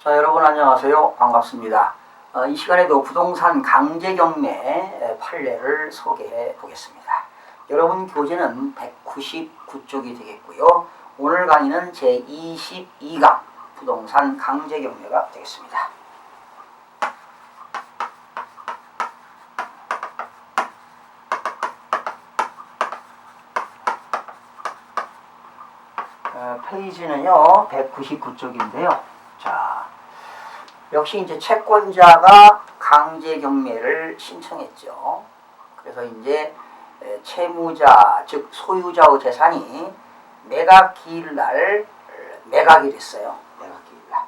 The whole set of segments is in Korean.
자, 여러분 안녕하세요. 반갑습니다. 이 시간에도 부동산 강제경매 판례를 소개해 보겠습니다. 여러분 교재는 199쪽이 되겠고요. 오늘 강의는 제22강 부동산 강제경매가 되겠습니다. 페이지는요 199쪽인데요. 자, 역시 이제 채권자가 강제 경매를 신청했죠. 그래서 이제 채무자 즉 소유자의 재산이 매각기일날 매각이 됐어요. 매각기일날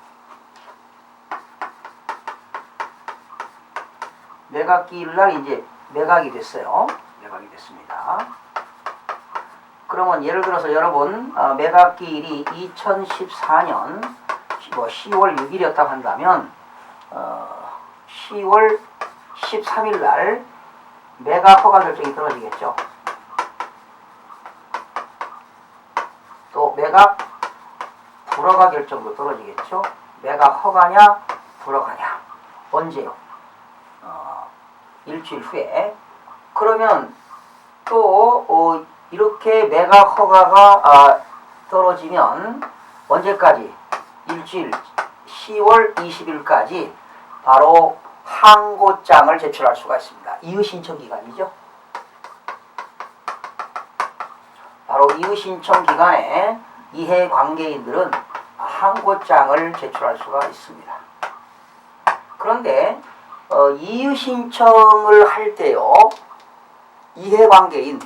매각기일날 이제 매각이 됐어요. 매각이 됐습니다. 그러면 예를 들어서 여러분 매각기일이 2014년 10월 6일이었다고 한다면 10월 13일 날 매각 허가 결정이 떨어지겠죠. 또 매각 불허가 결정도 떨어지겠죠. 매각 허가냐 불허가냐 언제요? 일주일 후에. 그러면 또 이렇게 매각 허가가 떨어지면 언제까지? 일주일 10월 20일까지 바로 항고장을 제출할 수가 있습니다. 이의신청 기간이죠. 바로 이의신청 기간에 이해관계인들은 항고장을 제출할 수가 있습니다. 그런데 이의신청을 할 때요, 이해관계인,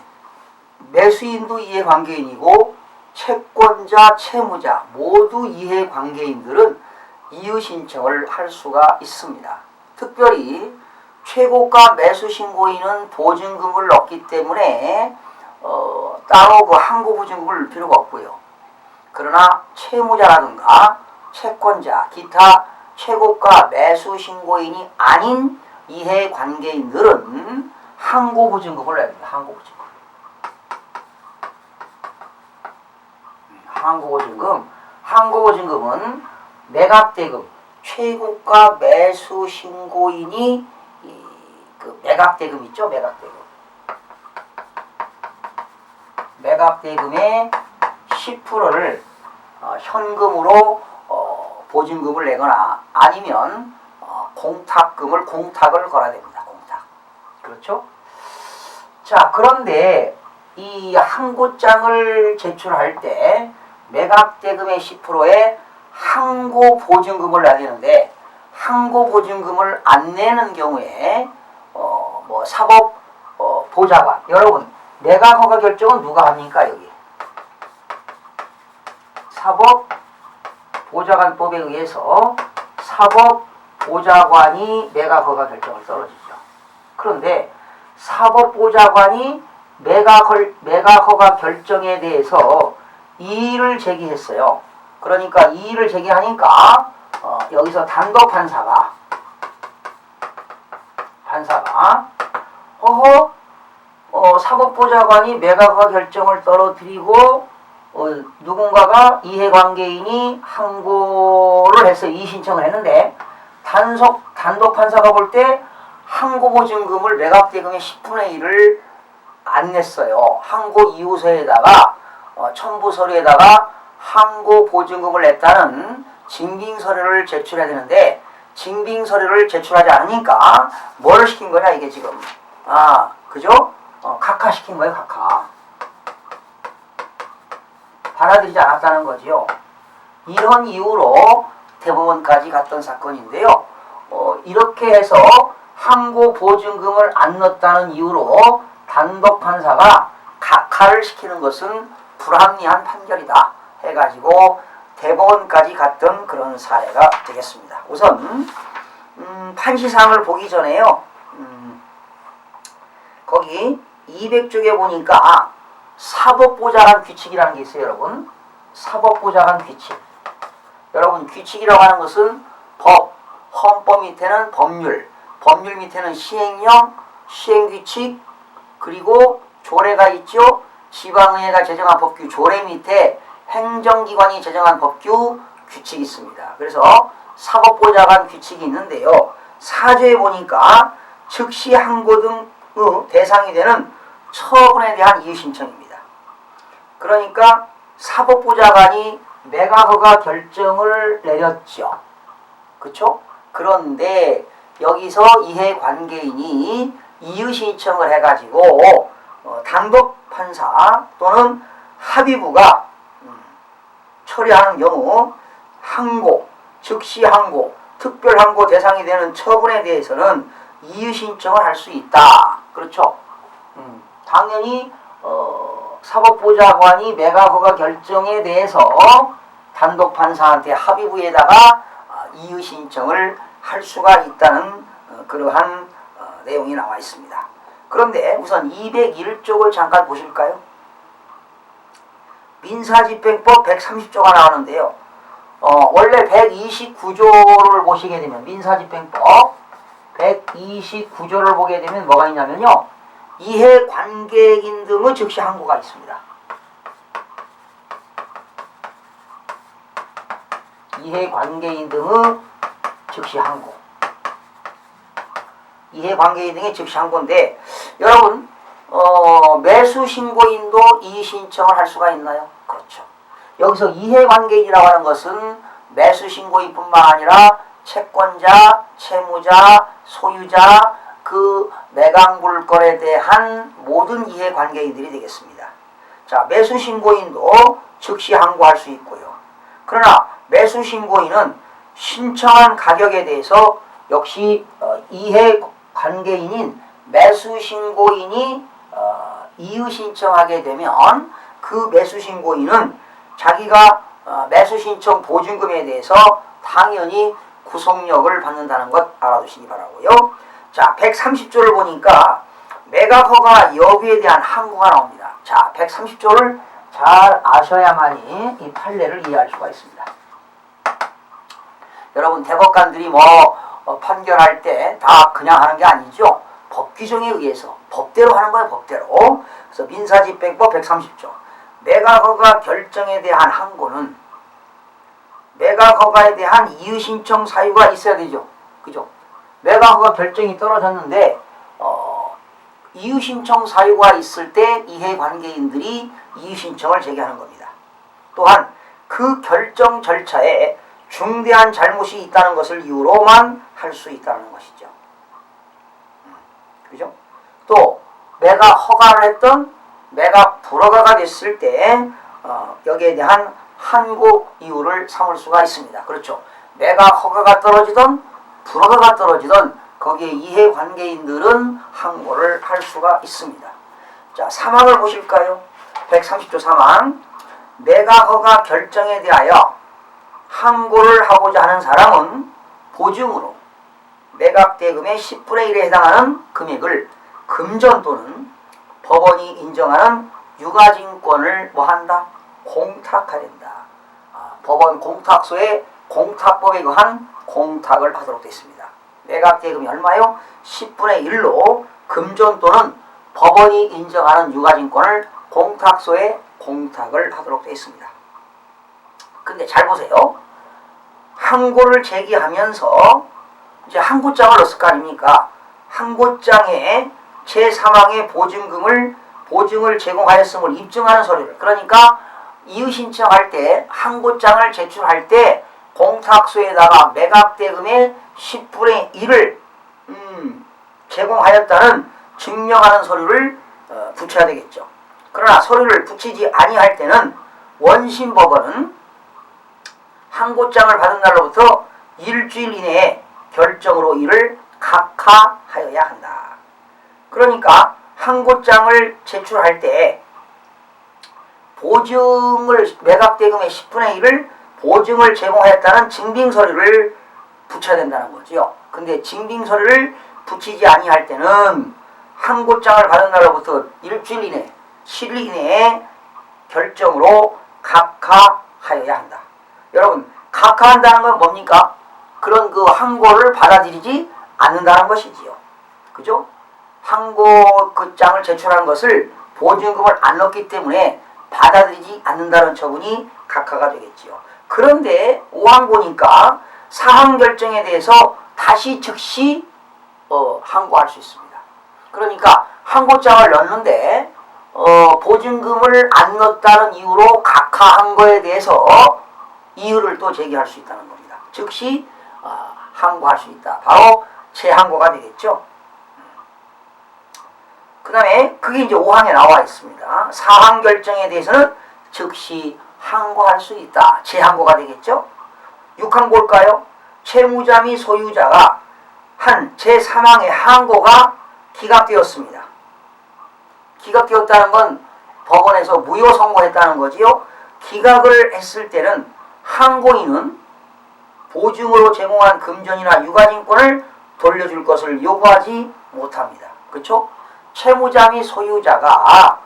매수인도 이해관계인이고 채권자, 채무자 모두 이해관계인들은 이의신청을 할 수가 있습니다. 특별히 최고가 매수신고인은 보증금을 넣기 때문에 따로 그 항고보증금을 넣을 필요가 없고요. 그러나 채무자라든가 채권자, 기타 최고가 매수신고인이 아닌 이해관계인들은 항고보증금을 내야 됩니다. 항고보증금. 항고보증금은 매각대금, 최고가 매수신고인이 그 매각대금 있죠? 매각대금의 10%를 현금으로 보증금을 내거나 아니면 공탁을 걸어야 됩니다. 공탁. 그렇죠? 자, 그런데 이 항고장을 제출할 때 매각대금의 10%에 항고보증금을 내야 되는데 항고보증금을 안 내는 경우에 사법보좌관, 여러분 매각허가 결정은 누가 합니까? 여기 사법보좌관법에 의해서 사법보좌관이 매각허가 결정을 떨어지죠. 그런데 사법보좌관이 매각허가 결정에 대해서 이의를 제기했어요. 그러니까 이의를 제기하니까 여기서 단독 판사가 사법보좌관이 매각허가 결정을 떨어뜨리고 누군가가 이해관계인이 항고를 해서 이의신청을 했는데 단독 판사가 볼 때 항고보증금을 매각대금의 10분의 1을 안 냈어요. 항고 이유서에다가 첨부서류에다가 항고보증금을 냈다는 징빙서류를 제출해야 되는데 징빙서류를 제출하지 않으니까 뭘 시킨 거냐 이게 지금. 그죠? 각하시킨 거예요. 각하. 받아들이지 않았다는 거지요. 이런 이유로 대법원까지 갔던 사건인데요. 이렇게 해서 항고보증금을 안 넣었다는 이유로 단독 판사가 각하를 시키는 것은 불합리한 판결이다 해가지고 대법원까지 갔던 그런 사례가 되겠습니다. 우선 판시사항을 보기 전에요. 거기 200쪽에 보니까 사법보좌관 규칙이라는 게 있어요. 여러분 사법보좌관 규칙. 여러분 규칙이라고 하는 것은 법, 헌법 밑에는 법률, 법률 밑에는 시행령, 시행규칙, 그리고 조례가 있죠. 지방의회가 제정한 법규 조례 밑에 행정기관이 제정한 법규 규칙이 있습니다. 그래서 사법보좌관 규칙이 있는데요. 사조에 보니까 즉시 항고 등의 대상이 되는 처분에 대한 이의신청입니다. 그러니까 사법보좌관이 매각허가 결정을 내렸죠. 그렇죠? 그런데 여기서 이해관계인이 이의신청을 해가지고 단독판사 또는 합의부가 처리하는 경우 항고, 즉시 항고, 특별 항고 대상이 되는 처분에 대해서는 이의신청을 할 수 있다. 그렇죠? 당연히 사법보좌관이 매각허가 결정에 대해서 단독판사한테 합의부에다가 이의신청을 할 수가 있다는 그러한 내용이 나와 있습니다. 그런데 우선 201쪽을 잠깐 보실까요? 민사집행법 130조가 나오는데요. 원래 129조를 보시게 되면 민사집행법 129조를 보게 되면 뭐가 있냐면요. 이해관계인 등의 즉시 항고가 있습니다. 이해관계인 등의 즉시 항고. 이해관계인 등의 즉시 항고인데 여러분 매수신고인도 이의신청을 할 수가 있나요? 그렇죠. 여기서 이해관계인이라고 하는 것은 매수신고인뿐만 아니라 채권자, 채무자, 소유자, 그 매각물건에 대한 모든 이해관계인들이 되겠습니다. 자, 매수신고인도 즉시 항고할 수 있고요. 그러나 매수신고인은 신청한 가격에 대해서 역시 이해관계인인 매수신고인이 이의신청하게 되면 그 매수신고인은 자기가 매수신청 보증금에 대해서 당연히 구속력을 받는다는 것 알아두시기 바라고요. 자, 130조를 보니까 매각허가 여부에 대한 항고가 나옵니다. 자, 130조를 잘 아셔야만이 이 판례를 이해할 수가 있습니다. 여러분 대법관들이 판결할 때 다 그냥 하는 게 아니죠. 법 규정에 의해서 법대로 하는 거예요. 법대로. 그래서 민사집행법 130조 매각허가 결정에 대한 항고는 매각허가에 대한 이의신청 사유가 있어야 되죠. 그죠? 매각허가 결정이 떨어졌는데 이의신청 사유가 있을 때 이해관계인들이 이의신청을 제기하는 겁니다. 또한 그 결정 절차에 중대한 잘못이 있다는 것을 이유로만 할 수 있다는 것이죠. 그죠? 또 매각 허가를 했던 매각 불허가가 됐을 때 여기에 대한 항고 이유를 삼을 수가 있습니다. 그렇죠? 매각 허가가 떨어지던 불허가가 떨어지던 거기에 이해관계인들은 항고를 할 수가 있습니다. 자, 사망을 보실까요? 130조 사망. 매각 허가 결정에 대하여 항고를 하고자 하는 사람은 보증으로 매각대금의 10분의 1에 해당하는 금액을 금전 또는 법원이 인정하는 유가증권을 뭐한다? 공탁해야 된다. 법원 공탁소에 공탁법에 의한 공탁을 하도록 되어 있습니다. 매각대금이 얼마요? 10분의 1로 금전 또는 법원이 인정하는 유가증권을 공탁소에 공탁을 하도록 되어 있습니다. 근데 잘 보세요. 항고를 제기하면서 이제 항고장을 넣었을 거 아닙니까? 항고장에 제3항의 보증을 제공하였음을 입증하는 서류를, 그러니까 이의신청할 때 항고장을 제출할 때 공탁소에다가 매각대금의 10분의 1을 제공하였다는 증명하는 서류를 붙여야 되겠죠. 그러나 서류를 붙이지 아니할 때는 원심법원은 항고장을 받은 날로부터 일주일 이내에 결정으로 이를 각하하여야 한다. 그러니까 항고장을 제출할 때 매각대금의 10분의 1을 보증을 제공하였다는 증빙서류를 붙여야 된다는 거죠. 근데 증빙서류를 붙이지 아니할 때는 항고장을 받은 날로부터 일주일 이내, 7일 이내에 결정으로 각하하여야 한다. 여러분, 각하한다는 건 뭡니까? 그런 그 항고를 받아들이지 않는다는 것이지요. 그죠? 항고 그 장을 제출한 것을 보증금을 안 넣기 때문에 받아들이지 않는다는 처분이 각하가 되겠지요. 그런데 5항 보니까 사항 결정에 대해서 다시 즉시 항고할 수 있습니다. 그러니까 항고장을 넣는데 보증금을 안 넣었다는 이유로 각하한 거에 대해서 이유를 또 제기할 수 있다는 겁니다. 즉시 항고할 수 있다. 바로 재항고가 되겠죠. 그 다음에 그게 이제 5항에 나와 있습니다. 사항 결정에 대해서는 즉시 항고할 수 있다. 재항고가 되겠죠. 6항 볼까요? 채무자 및 소유자가 한 제3항의 항고가 기각되었습니다. 기각되었다는 건 법원에서 무효 선고했다는 거지요. 기각을 했을 때는 항고인은 보증으로 제공한 금전이나 유가증권을 돌려줄 것을 요구하지 못합니다. 그렇죠? 채무자 및 소유자가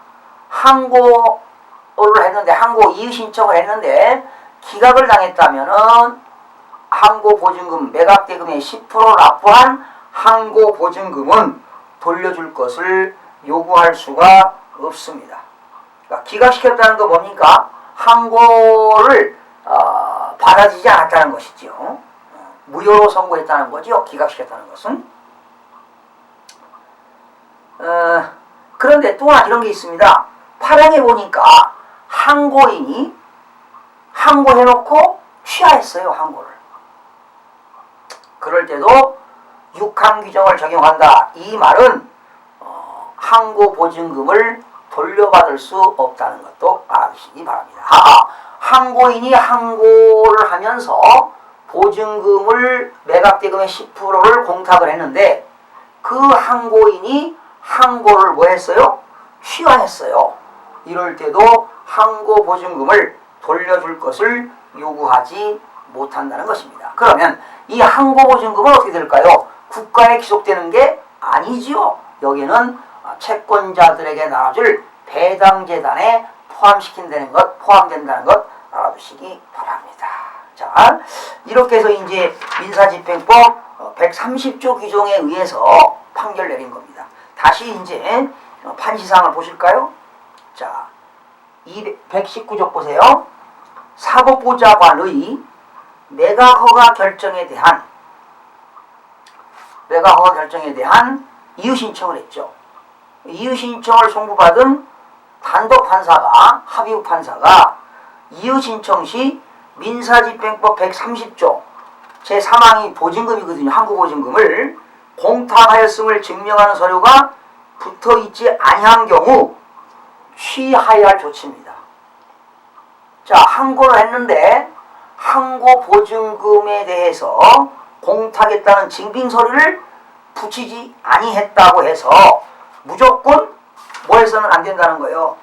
항고를 했는데 항고 이의 신청을 했는데 기각을 당했다면은 항고 보증금 매각대금의 10% 납부한 항고 보증금은 돌려줄 것을 요구할 수가 없습니다. 그러니까 기각시켰다는 거 뭡니까? 항고를 받아들이지 않았다는 것이죠. 무효로 선고했다는 거죠. 기각시켰다는 것은. 그런데 또한 이런 게 있습니다. 8항에 보니까 항고인이 항고해놓고 취하했어요. 항고를. 그럴 때도 6항 규정을 적용한다. 이 말은 항고 보증금을 돌려받을 수 없다는 것도 알아두시기 바랍니다. 항고인이 항고를 하면서 보증금을 매각대금의 10%를 공탁을 했는데 그 항고인이 항고를 뭐 했어요? 취하했어요. 이럴 때도 항고 보증금을 돌려줄 것을 요구하지 못한다는 것입니다. 그러면 이 항고 보증금은 어떻게 될까요? 국가에 기속되는 게 아니지요. 여기는 채권자들에게 나눠줄 배당재단에 포함된다는 것 알아두시기 바랍니다. 자, 이렇게 해서 이제 민사집행법 130조 규정에 의해서 판결 내린 겁니다. 다시 이제 판시사항을 보실까요? 자, 119조 보세요. 사법보좌관의 매각허가 결정에 대한 이유신청을 했죠. 이유신청을 송부받은 단독판사가, 합의부 판사가 이유신청 시 민사집행법 130조 제3항이 보증금이거든요. 항고보증금을 공탁하였음을 증명하는 서류가 붙어있지 아니한 경우 취하여야 할 조치입니다. 자, 항고를 했는데 항고보증금에 대해서 공탁했다는 증빙서류를 붙이지 아니했다고 해서 무조건 뭐 해서는 안 된다는 거예요.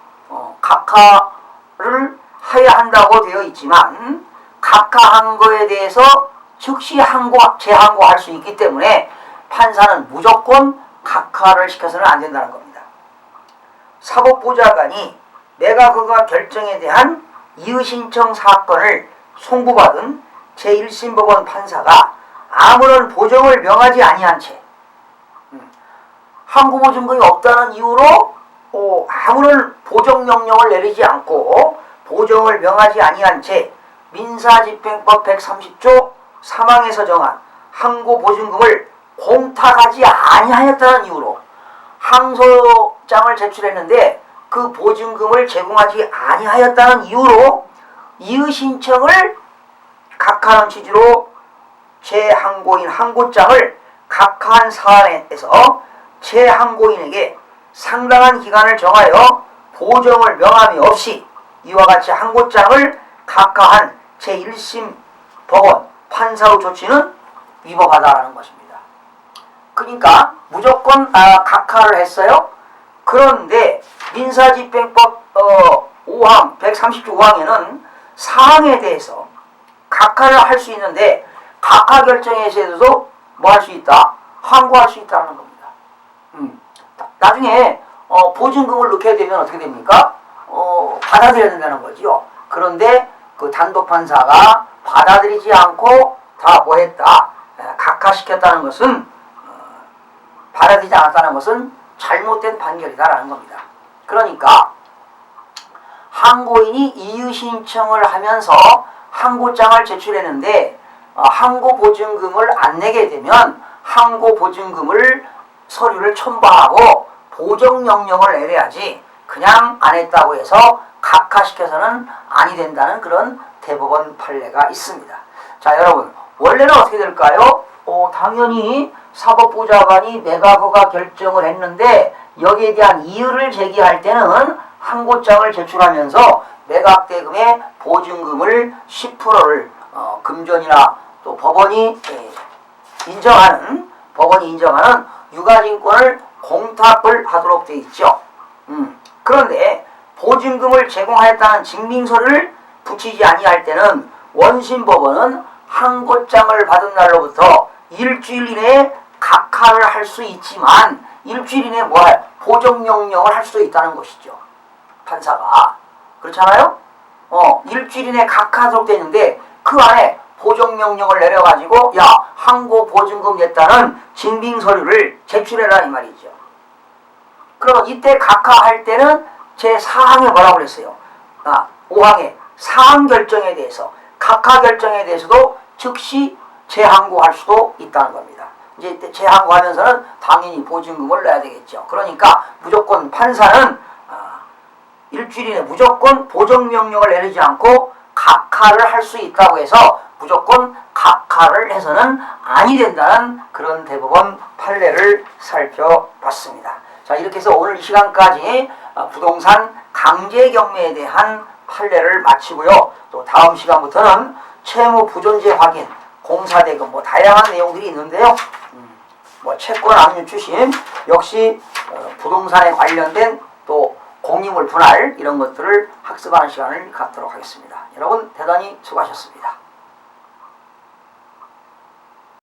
각하를 해야 한다고 되어 있지만 각하한 거에 대해서 즉시 재항고할 수 있기 때문에 판사는 무조건 각하를 시켜서는 안 된다는 겁니다. 사법보좌관이 매각허가 결정에 대한 이의신청 사건을 송부받은 제1심법원 판사가 아무런 보정을 명하지 아니한 채 항고보증금이 없다는 이유로 아무런 보정명령을 내리지 않고 보정을 명하지 아니한 채 민사집행법 130조 3항에서 정한 항고보증금을 공탁하지 아니하였다는 이유로 항소장을 제출했는데 그 보증금을 제공하지 아니하였다는 이유로 이의신청을 각하는 취지로 재항고인 항고장을 각하한 사안에서 재항고인에게 상당한 기간을 정하여 보정을 명함이 없이 이와 같이 항고장을 각하한 제1심 법원 판사의 조치는 위법하다라는 것입니다. 그러니까 무조건 각하를 했어요. 그런데 민사집행법 5항 130조 5항에는 사항에 대해서 각하를 할 수 있는데 각하 결정에서도 뭐 할 수 있다? 항고할 수 있다는 겁니다. 나중에 보증금을 넣게 되면 어떻게 됩니까? 받아들여야 된다는 거지요. 그런데 그 단독판사가 받아들이지 않고 다 뭐 했다? 각하시켰다는 것은 받아들이지 않았다는 것은 잘못된 판결이다라는 겁니다. 그러니까 항고인이 이의신청을 하면서 항고장을 제출했는데 항고보증금을 안 내게 되면 항고보증금을 서류를 첨부하고 보정명령을 내려야지 그냥 안 했다고 해서 각하시켜서는 아니 된다는 그런 대법원 판례가 있습니다. 자, 여러분 원래는 어떻게 될까요? 당연히 사법부장관이 매각허가 결정을 했는데 여기에 대한 이유를 제기할 때는 항고장을 제출하면서 매각대금의 보증금을 10%를 금전이나 또 법원이 인정하는 유가증권을 공탁을 하도록 되어 있죠. 그런데 보증금을 제공하였다는 증빙서를 붙이지 아니할 때는 원심법원은 항고장을 받은 날로부터 일주일 이내에 각하를 할 수 있지만 일주일 이내에 보정명령을 할 수도 있다는 것이죠. 판사가. 그렇잖아요? 일주일 이내에 각하하도록 되어 있는데 그 안에 보정명령을 내려가지고 야, 항고보증금 냈다는 증빙서류를 제출해라 이 말이죠. 그러면 이때 각하할 때는 제4항에 뭐라고 그랬어요? 5항에 사항결정에 대해서 각하결정에 대해서도 즉시 재항고할 수도 있다는 겁니다. 이제 재항고하면서는 당연히 보증금을 내야 되겠죠. 그러니까 무조건 판사는 일주일 이내 무조건 보정명령을 내리지 않고 각하를 할 수 있다고 해서 무조건 각하를 해서는 아니 된다는 그런 대법원 판례를 살펴봤습니다. 자, 이렇게 해서 오늘 이 시간까지 부동산 강제경매에 대한 판례를 마치고요. 또 다음 시간부터는 채무 부존재 확인, 공사대금 다양한 내용들이 있는데요. 채권 압류 추심 역시 부동산에 관련된 또 공유물 분할 이런 것들을 학습하는 시간을 갖도록 하겠습니다. 여러분 대단히 수고하셨습니다.